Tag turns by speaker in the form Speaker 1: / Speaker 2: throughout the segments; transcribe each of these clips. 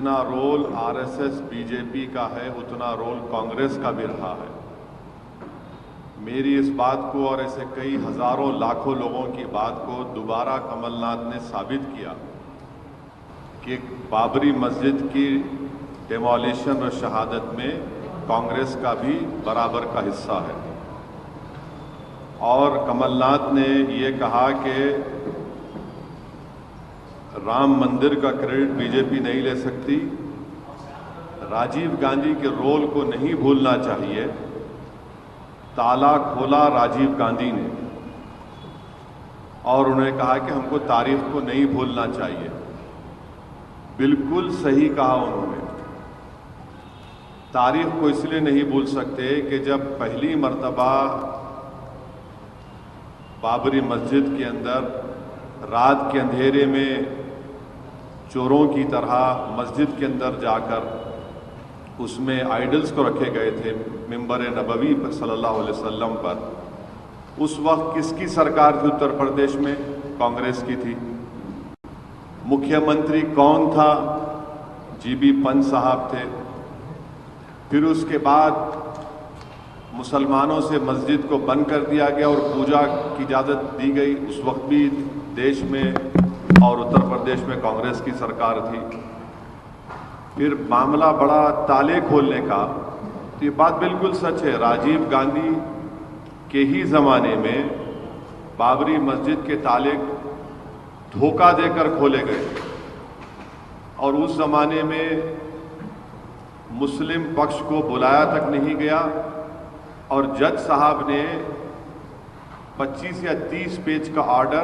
Speaker 1: जितना role RSS BJP का है उतना रोल कांग्रेस का भी रहा है। मेरी इस बात को और ऐसे कई हजारों लाखों लोगों की बात को दोबारा कमलनाथ ने साबित किया कि बाबरी मस्जिद की डेमोलिशन और शहादत में कांग्रेस का भी बराबर का हिस्सा है। और कमलनाथ ने ये कहा कि राम मंदिर का क्रेडिट बीजेपी नहीं ले सकती, राजीव गांधी के रोल को नहीं भूलना चाहिए। ताला खोला राजीव गांधी ने और उन्होंने कहा कि हमको तारीख को नहीं भूलना चाहिए। बिल्कुल सही कहा उन्होंने। तारीख को इसलिए नहीं भूल सकते कि जब पहली मर्तबा बाबरी मस्जिद के अंदर रात के अंधेरे में चोरों की तरह मस्जिद के अंदर जाकर उसमें आइडल्स को रखे गए थे मिंबर नबवी पर सल्लल्लाहु अलैहि वसल्लम पर, उस वक्त किसकी सरकार थी उत्तर प्रदेश में? कांग्रेस की थी। मुख्यमंत्री कौन था? जीबी पंत साहब थे। फिर उसके बाद मुसलमानों से मस्जिद को बंद कर दिया गया और पूजा की इजाज़त दी गई। उस वक्त भी देश में और उत्तर प्रदेश में कांग्रेस की सरकार थी। फिर मामला बड़ा ताले खोलने का, तो ये बात बिल्कुल सच है। राजीव गांधी के ही ज़माने में बाबरी मस्जिद के ताले धोखा देकर खोले गए और उस ज़माने में मुस्लिम पक्ष को बुलाया तक नहीं गया और जज साहब ने 25 या 30 पेज का ऑर्डर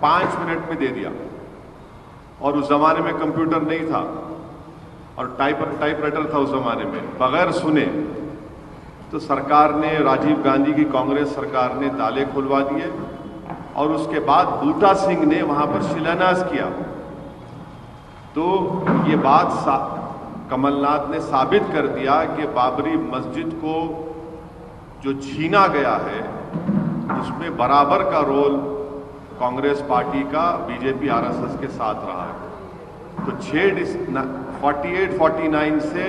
Speaker 1: 5 मिनट में दे दिया। और उस ज़माने में कंप्यूटर नहीं था और टाइपराइटर था उस ज़माने में। बगैर सुने तो सरकार ने, राजीव गांधी की कांग्रेस सरकार ने ताले खुलवा दिए और उसके बाद बूटा सिंह ने वहाँ पर शिलान्यास किया। तो ये बात कमलनाथ ने साबित कर दिया कि बाबरी मस्जिद को जो छीना गया है उसमें बराबर का रोल कांग्रेस पार्टी का बीजेपी आरएसएस के साथ रहा है। तो 48-49 से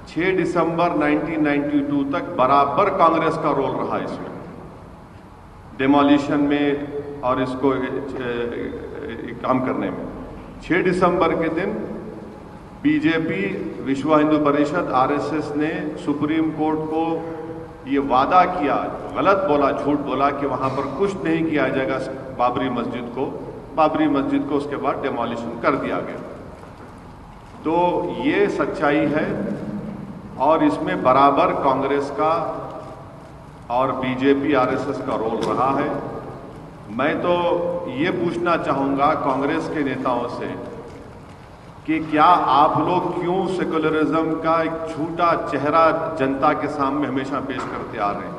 Speaker 1: 6 दिसंबर 1992 तक बराबर कांग्रेस का रोल रहा इसमें, डेमोलिशन में और इसको काम करने में। 6 दिसंबर के दिन बीजेपी, विश्व हिंदू परिषद, आरएसएस ने सुप्रीम कोर्ट को ये वादा किया, गलत बोला, झूठ बोला कि वहाँ पर कुछ नहीं किया जाएगा बाबरी मस्जिद को। बाबरी मस्जिद को उसके बाद डेमोलिशन कर दिया गया। तो ये सच्चाई है और इसमें बराबर कांग्रेस का और बीजेपी आरएसएस का रोल रहा है। मैं तो ये पूछना चाहूँगा कांग्रेस के नेताओं से कि क्या आप लोग क्यों सेकुलरिज्म का एक झूठा चेहरा जनता के सामने हमेशा पेश करते आ रहे हैं?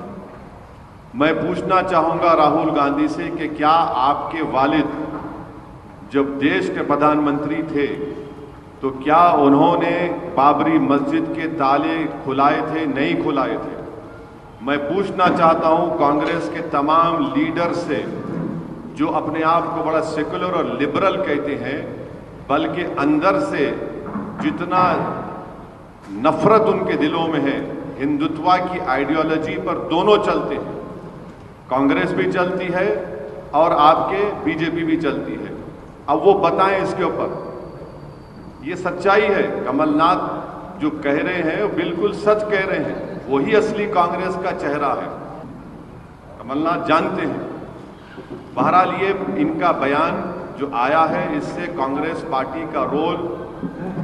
Speaker 1: मैं पूछना चाहूँगा राहुल गांधी से कि क्या आपके वालिद जब देश के प्रधानमंत्री थे तो क्या उन्होंने बाबरी मस्जिद के ताले खुलाए थे? नहीं खुलाए थे। मैं पूछना चाहता हूँ कांग्रेस के तमाम लीडर से जो अपने आप को बड़ा सेकुलर और लिबरल कहते हैं, बल्कि अंदर से जितना नफरत उनके दिलों में है, हिंदुत्व की आइडियोलॉजी पर दोनों चलते हैं। कांग्रेस भी चलती है और आपके बीजेपी भी चलती है। अब वो बताएं इसके ऊपर। ये सच्चाई है। कमलनाथ जो कह रहे हैं वो बिल्कुल सच कह रहे हैं। वही असली कांग्रेस का चेहरा है। कमलनाथ जानते हैं। बहरहाल ये इनका बयान जो आया है इससे कांग्रेस पार्टी का रोल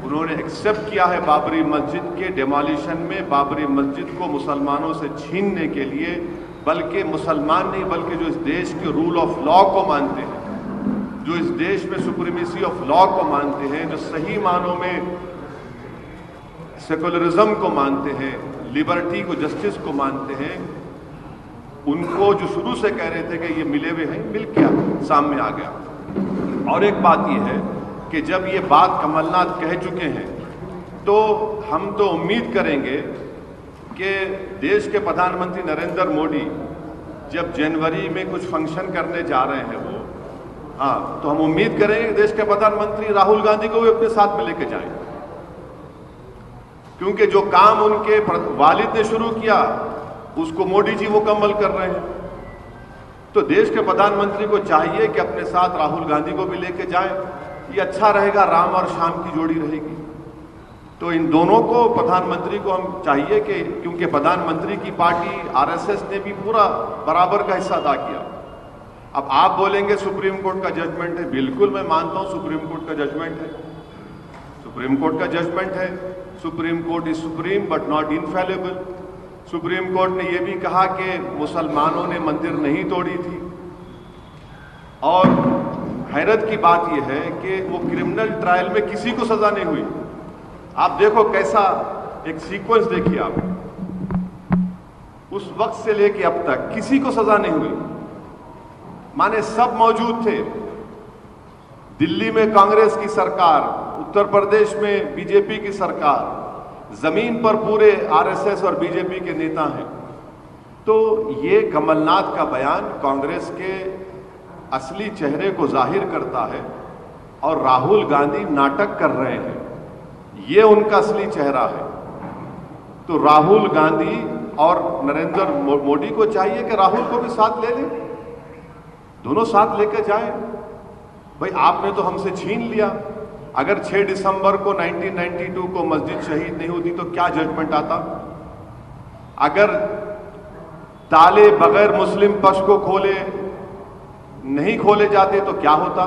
Speaker 1: उन्होंने एक्सेप्ट किया है बाबरी मस्जिद के डेमोलिशन में, बाबरी मस्जिद को मुसलमानों से छीनने के लिए। बल्कि मुसलमान नहीं, बल्कि जो इस देश के रूल ऑफ लॉ को मानते हैं, जो इस देश में सुप्रीमेसी ऑफ लॉ को मानते हैं, जो सही मानों में सेकुलरिज्म को मानते हैं, लिबर्टी को, जस्टिस को मानते हैं, उनको जो शुरू से कह रहे थे कि ये मिले हुए हैं, मिल क्या सामने आ गया। और एक बात यह है कि जब ये बात कमलनाथ कह चुके हैं तो हम तो उम्मीद करेंगे कि देश के प्रधानमंत्री नरेंद्र मोदी जब जनवरी में कुछ फंक्शन करने जा रहे हैं वो, हाँ, तो हम उम्मीद करेंगे कि देश के प्रधानमंत्री राहुल गांधी को भी अपने साथ में लेके जाएं, क्योंकि जो काम उनके वालिद ने शुरू किया उसको मोदी जी मुकम्मल कर रहे हैं। तो देश के प्रधानमंत्री को चाहिए कि अपने साथ राहुल गांधी को भी लेके जाएं। ये अच्छा रहेगा, राम और श्याम की जोड़ी रहेगी। तो इन दोनों को, प्रधानमंत्री को हम चाहिए कि, क्योंकि प्रधानमंत्री की पार्टी आरएसएस ने भी पूरा बराबर का हिस्सा अदा किया। अब आप बोलेंगे सुप्रीम कोर्ट का जजमेंट है, बिल्कुल मैं मानता हूं सुप्रीम कोर्ट का जजमेंट है, सुप्रीम कोर्ट का जजमेंट है। Supreme court is supreme but not infallible. Supreme court ने यह भी कहा कि मुसलमानों ने मंदिर नहीं तोड़ी थी। और हैरत की बात यह है कि वो क्रिमिनल ट्रायल में किसी को सजा नहीं हुई। आप देखो कैसा एक सीक्वेंस देखिए आप, उस वक्त से लेके अब तक किसी को सजा नहीं हुई, माने सब मौजूद थे। दिल्ली में कांग्रेस की सरकार, उत्तर प्रदेश में बीजेपी की सरकार, जमीन पर पूरे आरएसएस और बीजेपी के नेता हैं। तो ये कमलनाथ का बयान कांग्रेस के असली चेहरे को जाहिर करता है और राहुल गांधी नाटक कर रहे हैं, ये उनका असली चेहरा है। तो राहुल गांधी और नरेंद्र मोदी को चाहिए कि राहुल को भी साथ ले लें, दोनों साथ लेकर जाएं। भाई आपने तो हमसे छीन लिया। अगर 6 दिसंबर को 1992 को मस्जिद शहीद नहीं होती तो क्या जजमेंट आता? अगर ताले बगैर मुस्लिम पक्ष को खोले नहीं खोले जाते तो क्या होता?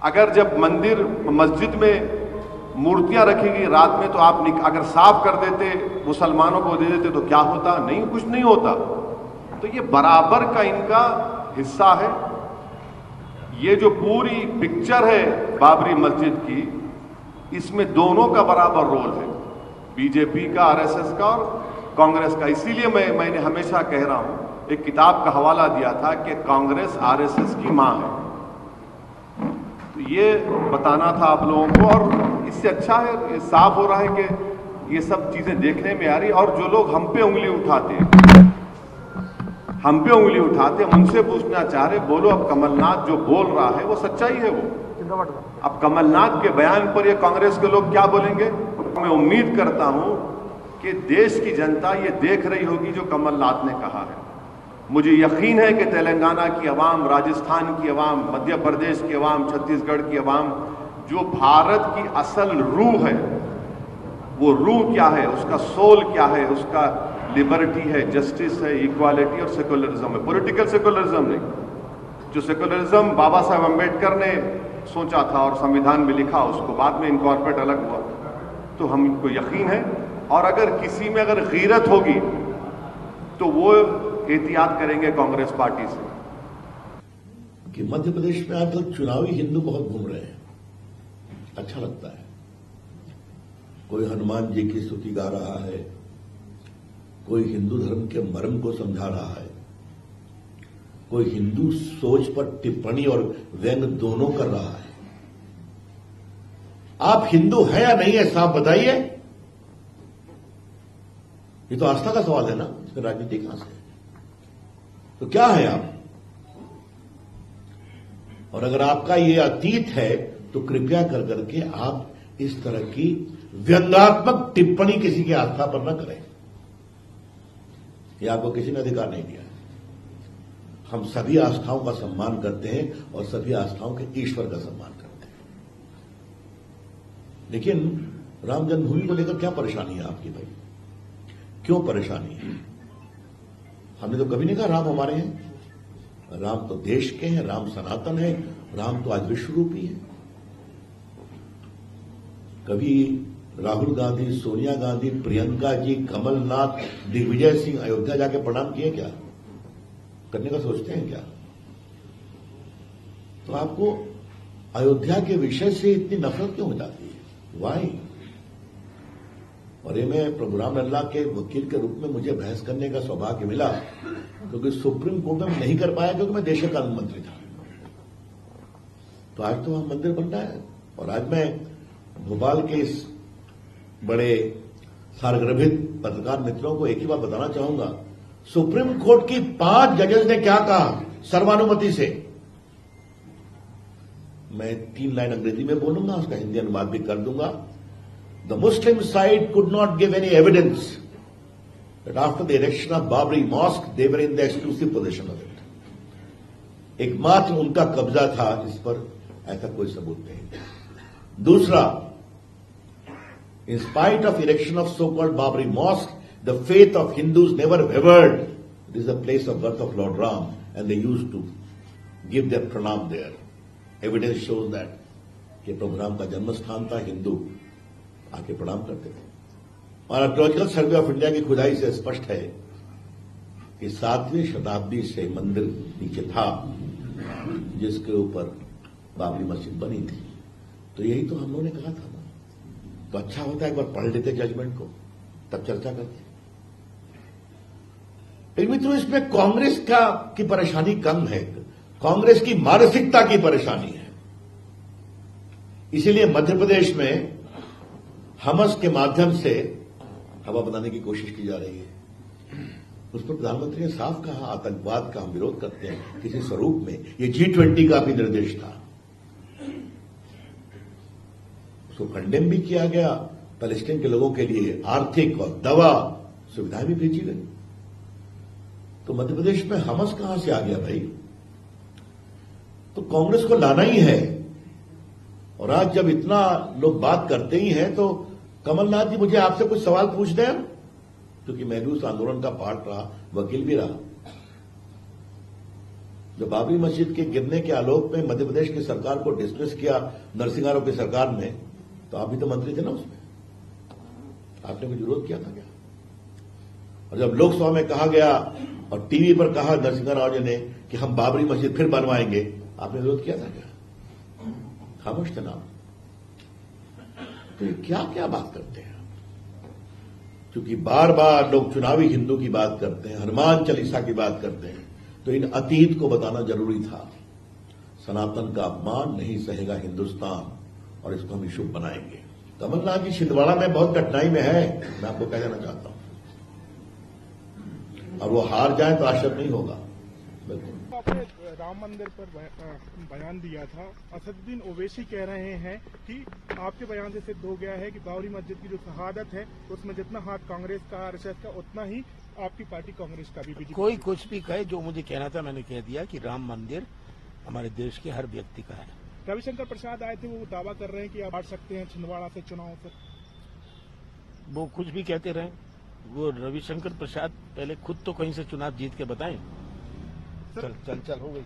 Speaker 1: अगर जब मंदिर मस्जिद में मूर्तियां रखी गई रात में तो आप अगर साफ कर देते, मुसलमानों को दे देते तो क्या होता? नहीं, कुछ नहीं होता। तो ये बराबर का इनका हिस्सा है। ये जो पूरी पिक्चर है बाबरी मस्जिद की, इसमें दोनों का बराबर रोल है, बीजेपी का, आरएसएस का और कांग्रेस का। इसीलिए मैंने हमेशा कह रहा हूं, एक किताब का हवाला दिया था कि कांग्रेस आरएसएस की मां है। तो ये बताना था आप लोगों को, और इससे अच्छा है, ये साफ हो रहा है कि ये सब चीजें देखने में आ रही। और जो लोग हम पे उंगली उठाते हैं, उनसे पूछना चाह रहे, बोलो अब कमलनाथ जो बोल रहा है वो सच्चाई है? वो अब कमलनाथ के बयान पर ये कांग्रेस के लोग क्या बोलेंगे? मैं उम्मीद करता हूं कि देश की जनता ये देख रही होगी जो कमलनाथ ने कहा है। मुझे यकीन है कि तेलंगाना की आवाम, राजस्थान की आवाम, मध्य प्रदेश की आवाम, छत्तीसगढ़ की आवाम, जो भारत की असल रूह है, वो रूह क्या है, उसका सोल क्या है, उसका लिबर्टी है, जस्टिस है, इक्वालिटी और सेकुलरिज्म है। पॉलिटिकल सेकुलरिज्म नहीं, जो सेकुलरिज्म बाबा साहब अम्बेडकर ने सोचा था और संविधान में लिखा, उसको बाद में इनकॉर्पोरेट अलग हुआ। तो हमको यकीन है, और अगर किसी में अगर गीरत होगी तो वो एहतियात करेंगे कांग्रेस पार्टी से।
Speaker 2: कि मध्य प्रदेश में आजकल चुनावी हिंदू बहुत घूम रहे हैं, अच्छा लगता है। कोई हनुमान जी की स्तुति गा रहा है, कोई हिंदू धर्म के मर्म को समझा रहा है, कोई हिंदू सोच पर टिप्पणी और व्यंग दोनों कर रहा है। आप हिंदू हैं या नहीं है, साफ बताइए। ये तो आस्था का सवाल है ना, इसमें राजनीति कहां से? तो क्या है आप? और अगर आपका ये अतीत है तो कृपया कर करके आप इस तरह की व्यंग्यात्मक टिप्पणी किसी की आस्था पर न करें। यह आपको किसी ने अधिकार नहीं दिया। हम सभी आस्थाओं का सम्मान करते हैं और सभी आस्थाओं के ईश्वर का सम्मान करते हैं। लेकिन राम जन्मभूमि को लेकर क्या परेशानी है आपकी भाई? क्यों परेशानी है? हमने तो कभी नहीं कहा राम हमारे हैं। राम तो देश के हैं, राम सनातन है, राम तो आज विश्व रूपी है। कभी राहुल गांधी, सोनिया गांधी, प्रियंका जी, कमलनाथ, दिग्विजय सिंह अयोध्या जाके प्रणाम किए क्या? करने का सोचते हैं क्या? तो आपको अयोध्या के विषय से इतनी नफरत क्यों हो जाती है? वाई? और ये मैं प्रभु राम लल्ला के वकील के रूप में मुझे बहस करने का सौभाग्य मिला, क्योंकि सुप्रीम कोर्ट में नहीं कर पाया क्योंकि मैं देश का कानून मंत्री था। तो आज तो वहां मंदिर बन रहा है। और आज मैं भोपाल के इस बड़े सारगर्भित पत्रकार मित्रों को एक ही बात बताना चाहूंगा, सुप्रीम कोर्ट की 5 जजेस ने क्या कहा सर्वानुमति से मैं 3 लाइन अंग्रेजी में बोलूंगा, उसका हिंदी अनुवाद भी कर दूंगा। The Muslim side could not give any evidence that after the erection of Babri mosque they were in the exclusive position of it. एकमात्र उनका कब्जा था इस पर, ऐसा कोई सबूत नहीं। दूसरा, in spite of erection of so-called Babri mosque, the faith of Hindus never wavered. It is the place of birth of Lord Ram, and they used to give their pranam there. Evidence shows that कि प्रभु राम का जन्म स्थान था, हिंदू आके प्रणाम करते थे। और आर्कियोलॉजिकल सर्वे ऑफ इंडिया की खुदाई से स्पष्ट है कि 7वीं शताब्दी से मंदिर नीचे था, जिसके ऊपर बाबरी मस्जिद बनी थी। तो यही तो हम लोगों ने कहा था ना, तो अच्छा होता है एक बार पढ़ लेते जजमेंट को, तब चर्चा करते। लेकिन मित्रों, इसमें कांग्रेस की परेशानी कम है, कांग्रेस की मानसिकता की परेशानी है। इसीलिए मध्य प्रदेश में हमस के माध्यम से हवा बनाने की कोशिश की जा रही है। उस पर प्रधानमंत्री ने साफ कहा, आतंकवाद का हम विरोध करते हैं किसी स्वरूप में। ये G20 का भी निर्देश था, उसको कंडेम भी किया गया। पैलेस्टीन के लोगों के लिए आर्थिक और दवा सुविधाएं भी भेजी गई। तो मध्य प्रदेश में हमस कहां से आ गया भाई? तो कांग्रेस को लाना ही है। और आज जब इतना लोग बात करते ही हैं, तो कमलनाथ जी मुझे आपसे कुछ सवाल पूछ दें, क्योंकि मैं भी उस आंदोलन का पार्ट रहा, वकील भी रहा। जब बाबरी मस्जिद के गिरने के आलोक में मध्य प्रदेश की सरकार को डिसमिस किया नरसिंह राव की सरकार ने, तो आप भी तो मंत्री थे ना उसमें, आपने कुछ विरोध किया था क्या? और जब लोकसभा में कहा गया और टीवी पर कहा नरसिंह राव जी ने कि हम बाबरी मस्जिद फिर बनवाएंगे, आपने विरोध किया था क्या? खामोश थे ना। तो ये क्या क्या बात करते हैं? क्योंकि बार बार लोग चुनावी हिंदू की बात करते हैं, हनुमान चालीसा की बात करते हैं, तो इन अतीत को बताना जरूरी था। सनातन का अपमान नहीं सहेगा हिंदुस्तान, और इसको हम इशू बनाएंगे। कमलनाथ जी छिंदवाड़ा में बहुत कठिनाई में है, मैं आपको कह देना चाहता हूं, और वो हार जाए तो आश्चर्य नहीं होगा। बिल्कुल।
Speaker 3: आपने राम मंदिर पर बयान दिया था, असदुद्दीन ओवैसी कह रहे हैं कि आपके बयान से सिद्ध हो गया है कि बाबरी मस्जिद की जो शहादत है उसमें जितना हाथ कांग्रेस का, आरएसएस का, उतना ही आपकी पार्टी कांग्रेस का भी।
Speaker 4: कोई कुछ भी कहे, जो मुझे कहना था मैंने कह दिया कि राम मंदिर हमारे देश के हर व्यक्ति का है।
Speaker 3: रविशंकर प्रसाद आए थे, वो दावा कर रहे हैं कि आप हार सकते हैं छिंदवाड़ा से चुनाव से।
Speaker 4: वो कुछ भी कहते रहे, वो रविशंकर प्रसाद पहले खुद तो कहीं से चुनाव जीत के बताएं। चल हो गई।